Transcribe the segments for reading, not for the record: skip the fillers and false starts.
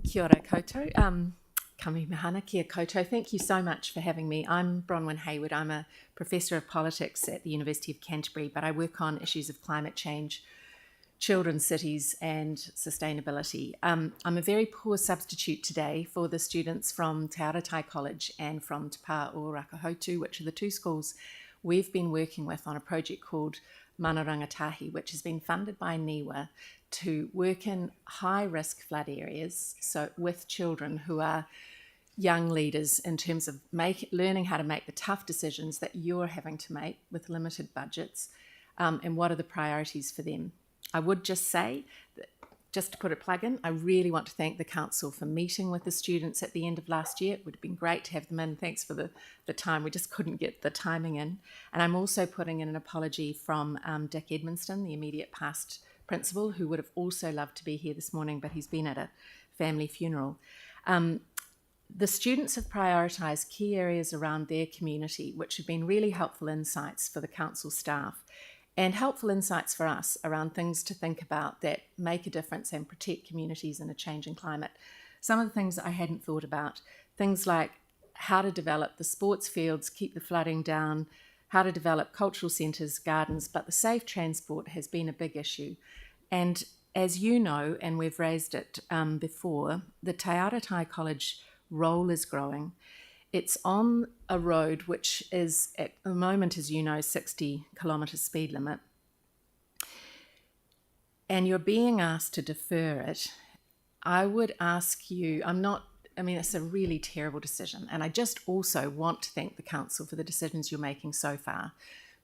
Kia ora koutou. Kami mahana, kia koutou. Thank you so much for having me. I'm Bronwyn Hayward. I'm a professor of politics at the University of Canterbury, but I work on issues of climate change, children's cities and sustainability. I'm a very poor substitute today for the students from Te Aratai College and from Te Pā o Rakahotu, which are the two schools we've been working with on a project called Mana Rangatahi, which has been funded by NIWA to work in high-risk flood areas, so with children who are young leaders in terms of learning how to make the tough decisions that you're having to make with limited budgets, and what are the priorities for them. I would just say, that, just to put a plug in, I really want to thank the council for meeting with the students at the end of last year. It would have been great to have them in. Thanks for the time. We just couldn't get the timing in. And I'm also putting in an apology from Dick Edmonston, the immediate past principal, who would have also loved to be here this morning, but he's been at a family funeral. The students have prioritised key areas around their community, which have been really helpful insights for the council staff and helpful insights for us around things to think about that make a difference and protect communities in a changing climate. Some of the things that I hadn't thought about, things like how to develop the sports fields, keep the flooding down, how to develop cultural centres, gardens, but the safe transport has been a big issue. And as you know, and we've raised it before, the Te Aratai College role is growing. It's on a road which is, at the moment, as you know, 60 kilometre speed limit. And you're being asked to defer it. I would ask you, it's a really terrible decision. And I just also want to thank the council for the decisions you're making so far,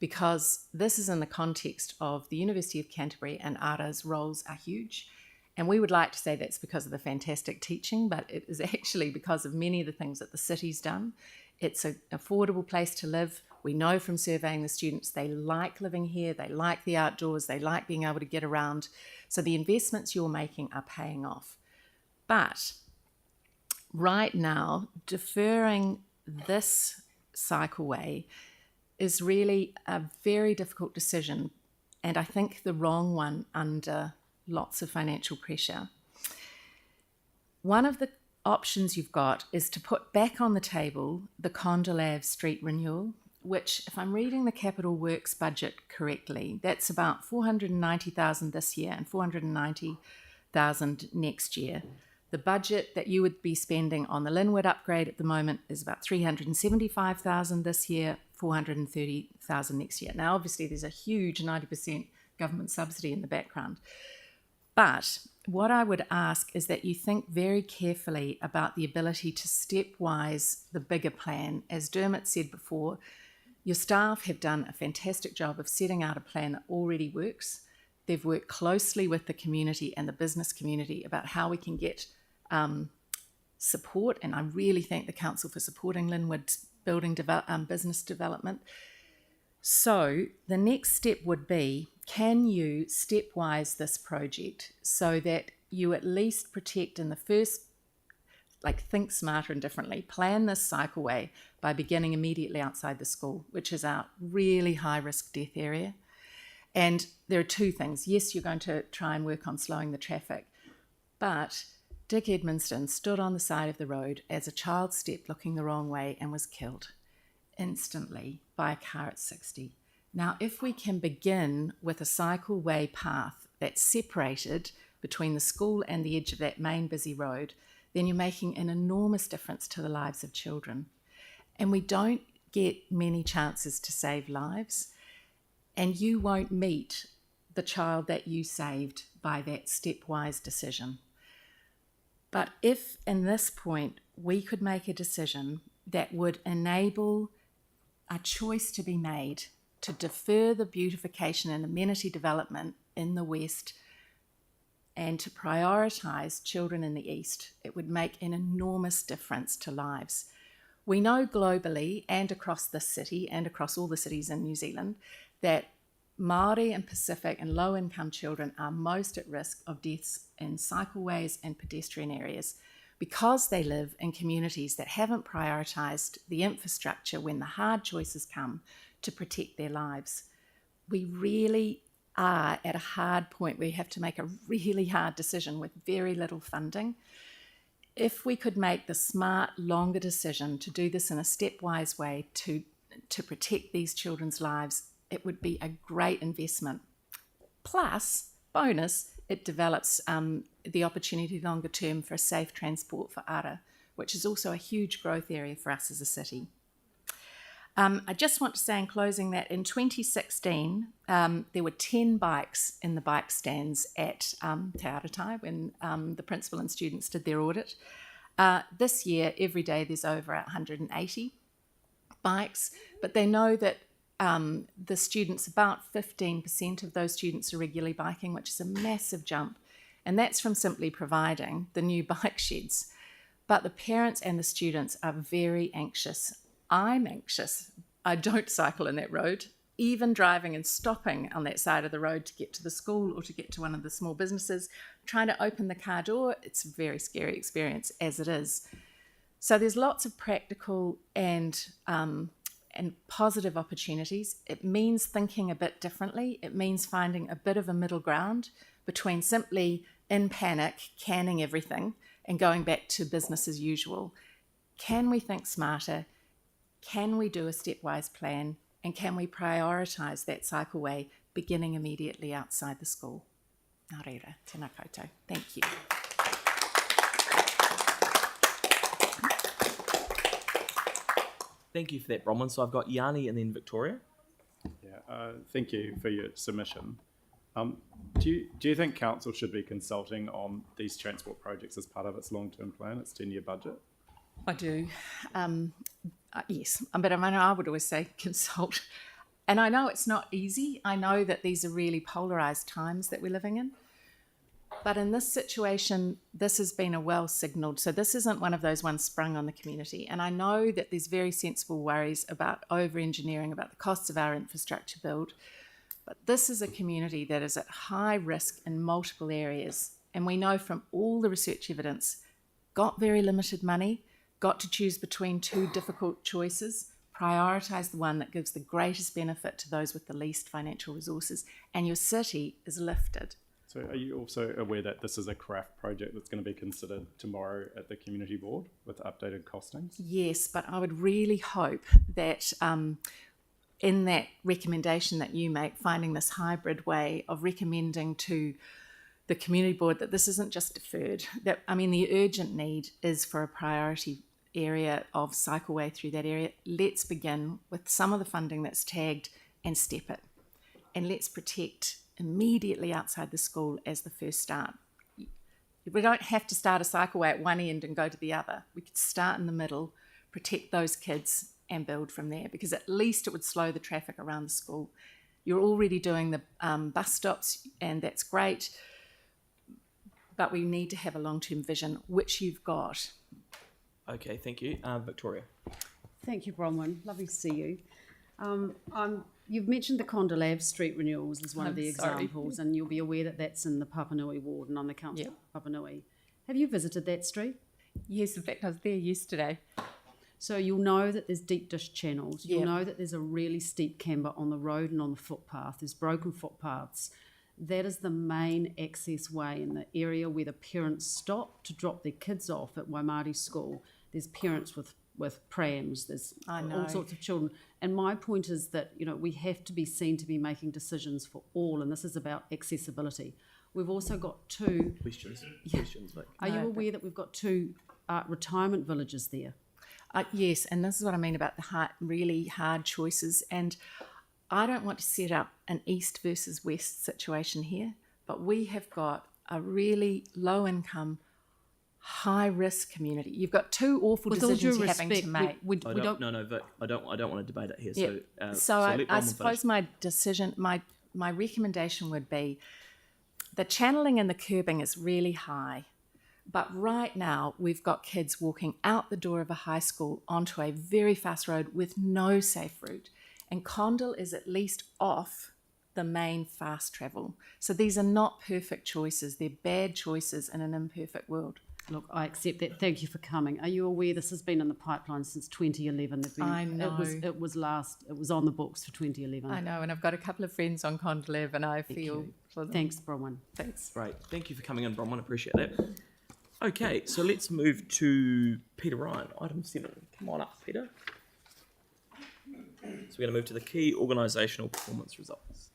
because this is in the context of the University of Canterbury and ARA's roles are huge. And we would like to say that's because of the fantastic teaching, but it is actually because of many of the things that the city's done. It's an affordable place to live. We know from surveying the students, they like living here, they like the outdoors, they like being able to get around. So the investments you're making are paying off. But right now, deferring this cycleway is really a very difficult decision, and I think the wrong one under lots of financial pressure. One of the options you've got is to put back on the table the Condillav Street renewal, which, if I'm reading the Capital Works budget correctly, that's about $490,000 this year and $490,000 next year. The budget that you would be spending on the Linwood upgrade at the moment is about $375,000 this year, $430,000 next year. Now, obviously, there's a huge 90% government subsidy in the background. But what I would ask is that you think very carefully about the ability to stepwise the bigger plan. As Dermot said before, your staff have done a fantastic job of setting out a plan that already works. They've worked closely with the community and the business community about how we can get support, and I really thank the council for supporting Linwood's business development. So the next step would be, can you stepwise this project so that you at least protect in the first, think smarter and differently, plan this cycleway by beginning immediately outside the school, which is our really high risk death area. And there are two things. Yes, you're going to try and work on slowing the traffic, but Dick Edmonston stood on the side of the road as a child stepped looking the wrong way and was killed instantly by a car at 60. Now, if we can begin with a cycleway path that's separated between the school and the edge of that main busy road, then you're making an enormous difference to the lives of children. And we don't get many chances to save lives, and you won't meet the child that you saved by that stepwise decision. But if in this point we could make a decision that would enable a choice to be made to defer the beautification and amenity development in the West and to prioritise children in the East, it would make an enormous difference to lives. We know globally and across this city and across all the cities in New Zealand that Māori and Pacific and low-income children are most at risk of deaths in cycleways and pedestrian areas because they live in communities that haven't prioritised the infrastructure when the hard choices come to protect their lives. We really are at a hard point where you have to make a really hard decision with very little funding. if we could make the smart, longer decision to do this in a stepwise way to protect these children's lives, it would be a great investment. Plus, bonus, it develops the opportunity longer term for safe transport for ara, which is also a huge growth area for us as a city. I just want to say in closing that in 2016, there were 10 bikes in the bike stands at Te Aratai when the principal and students did their audit. This year, every day, there's over 180 bikes, but they know that the students, about 15% of those students are regularly biking, which is a massive jump. And that's from simply providing the new bike sheds. But the parents and the students are very anxious. I'm anxious. I don't cycle in that road. Even driving and stopping on that side of the road to get to the school or to get to one of the small businesses, trying to open the car door, it's a very scary experience as it is. So there's lots of practical and positive opportunities. It means thinking a bit differently. It means finding a bit of a middle ground between simply in panic, canning everything and going back to business as usual. Can we think smarter? Can we do a stepwise plan? And can we prioritise that cycleway beginning immediately outside the school? Nā reira, tēnā koutou. Thank you. Thank you for that, Bronwyn. So I've got Yanni and then Victoria. Yeah, thank you for your submission. Do you think council should be consulting on these transport projects as part of its long-term plan, its 10-year budget? I do. Yes, but I mean, I would always say consult. And I know it's not easy. I know that these are really polarised times that we're living in. But in this situation, this has been a well-signalled. So this isn't one of those ones sprung on the community. And I know that there's very sensible worries about over-engineering, about the costs of our infrastructure build. But this is a community that is at high risk in multiple areas. And we know from all the research evidence, got very limited money, got to choose between two difficult choices, prioritise the one that gives the greatest benefit to those with the least financial resources, and your city is lifted. So are you also aware that this is a craft project that's going to be considered tomorrow at the community board with updated costings? Yes, but I would really hope that in that recommendation that you make, finding this hybrid way of recommending to the community board that this isn't just deferred. That, I mean, the urgent need is for a priority area of cycleway through that area. Let's begin with some of the funding that's tagged and step it. And let's protect immediately outside the school as the first start. We don't have to start a cycleway at one end and go to the other. We could start in the middle, protect those kids and build from there, because at least it would slow the traffic around the school. You're already doing the bus stops and that's great, but we need to have a long-term vision, which you've got. Okay, thank you. Victoria. Thank you, Bronwyn. Lovely to see you. You've mentioned the Councillive street renewals as one of the examples, and you'll be aware that that's in the Papanui ward, and I'm the councillor of Papanui. Have you visited that street? Yes, in fact, I was there yesterday. So you'll know that there's deep dish channels. You'll know that there's a really steep camber on the road and on the footpath. There's broken footpaths. That is the main access way in the area where the parents stop to drop their kids off at Waimari School. There's parents with prams, there's all sorts of children. And my point is that, you know, we have to be seen to be making decisions for all, and this is about accessibility. We've also got two... Questions, Vic. Are you aware that we've got two retirement villages there? Yes, and this is what I mean about the really hard choices. And I don't want to set up an east versus west situation here, but we have got a really low-income, high-risk community. You've got two awful decisions you're having to make. We don't. No, Vic, I don't want to debate it here. Yeah. So I suppose my decision, my recommendation would be the channeling and the curbing is really high. But right now, we've got kids walking out the door of a high school onto a very fast road with no safe route. And Condell is at least off the main fast travel. So these are not perfect choices. They're bad choices in an imperfect world. Look, I accept that. Thank you for coming. Are you aware this has been in the pipeline since 2011? I know. It was on the books for 2011. I know, and I've got a couple of friends on Condell and I feel... Thanks, Bronwyn. Thanks. Great. Thank you for coming in, Bronwyn. Appreciate that. Okay, so let's move to Peter Ryan, item 7. Come on up, Peter. So we're going to move to the key organisational performance results.